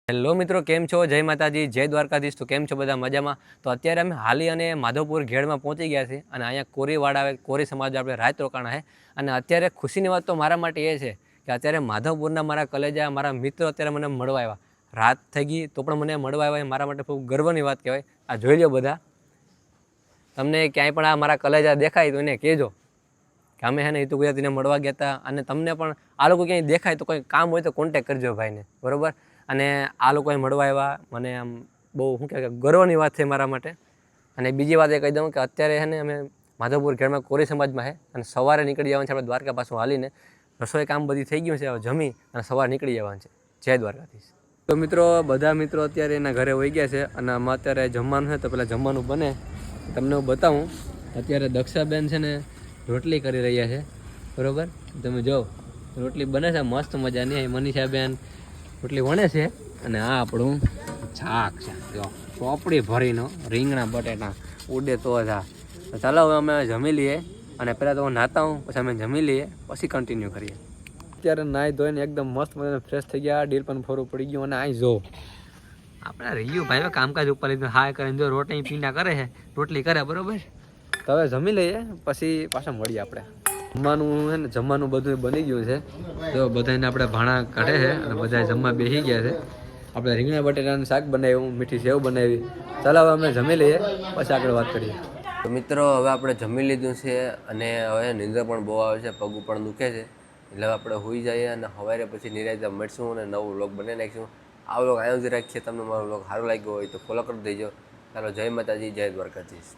Hello મિત્રો, કેમ છો? જય માતાજી, જય દ્વારકાધીશ. તો કેમ છો બધા? મજામાં? તો અત્યારે અમે હાલી અને માધવપુર ઘેડમાં પહોંચી ગયા છીએ અને અહીંયા કોરીવાડા કોરી સમાજ આપણે રાત રોકાણા છે. અને અત્યારે ખુશીની વાત તો મારા માટે એ છે કે અત્યારે માધવપુરના મારા કલેજા મારા મિત્રો અત્યારે મને મળવા આવ્યા. રાત થઈ ગઈ તો પણ મને મળવા આવ્યા એ મારા માટે ખૂબ ગર્વની વાત કહેવાય. આ જોઈ લો બધા, તમને ક્યાંય પણ આ મારા કલેજા દેખાય તો એને કહેજો કે અમે છે ને હિતુ ગુજરાતીને મળવા ગયા હતા. અને તમને પણ આ લોકો ક્યાંય દેખાય તો કોઈ કામ હોય તો કોન્ટેક કરજો ભાઈને, બરાબર? અને આ લોકોએ મળવા આવ્યા, મને આમ બહુ શું કહેવાય ગર્વની વાત છે મારા માટે. અને બીજી વાત એ કહી દઉં કે અત્યારે છે ને અમે માધવપુર ઘેડમાં કોરી સમાજમાં છે અને સવારે નીકળી જવાનું છે આપણે દ્વારકા પાછું હાલીને. રસોઈ કામ બધી થઈ ગયું છે, હવે જમી અને સવારે નીકળી જવાનું છે. જય દ્વારકાધીશ. તો મિત્રો, બધા મિત્રો અત્યારે એના ઘરે વહી ગયા છે અને આમાં અત્યારે જમવાનું છે તો પહેલાં જમવાનું બને તમને હું બતાવું. અત્યારે દક્ષાબેન છે ને રોટલી કરી રહ્યા છે, બરાબર? તમે જો રોટલી બને છે મસ્ત મજાની. મનીષાબેન રોટલી વણે છે અને આ આપણું શાક છે, જો ચોપડી ભરીનો રીંગણા બટેટા ઉડે તો જ. ચાલો હવે અમે જમી લઈએ અને પહેલાં તો હું નાહતા હું, પછી અમે જમી લઈએ, પછી કન્ટિન્યુ કરીએ. અત્યારે નાહી ધોઈને એકદમ મસ્ત મજાને ફ્રેશ થઈ ગયા, ડીલ પણ ફોરું પડી ગયું. અને અહીં જો આપણે રહ્યું ભાઈ કામકાજ ઉપર લીધું, હા કરીને જો રોટલી પીંડા કરે છે, રોટલી કરે, બરાબર? તો હવે જમી લઈએ પછી પાછા મળીએ આપણે. જમવાનું છે ને, જમવાનું બધું બની ગયું છે. તો બધાને આપણે ભાણા કાઢે છે અને બધા જમવા બેસી ગયા છે. આપણે રીંગણા બટેટાનું શાક બનાવ્યું, મીઠી સેવ બનાવી. ચાલો હવે અમે જમી લઈએ પછી આગળ વાત કરીએ. તો મિત્રો, હવે આપણે જમી લીધું છે અને હવે નિંદ્રા પણ બહુ આવે છે, પગ પણ દુખે છે, એટલે આપણે સૂઈ જઈએ અને સવારે પછી નિરાંતે મળશું અને નવું વ્લોગ બનાવી નાખીશું. આ વ્લોગ અહીંયા જ રાખીએ. તમને મારો વ્લોગ સારો લાગ્યો હોય તો ફોલો કરી દેજો. ચાલો, જય માતાજી, જય દ્વારકાધીશ.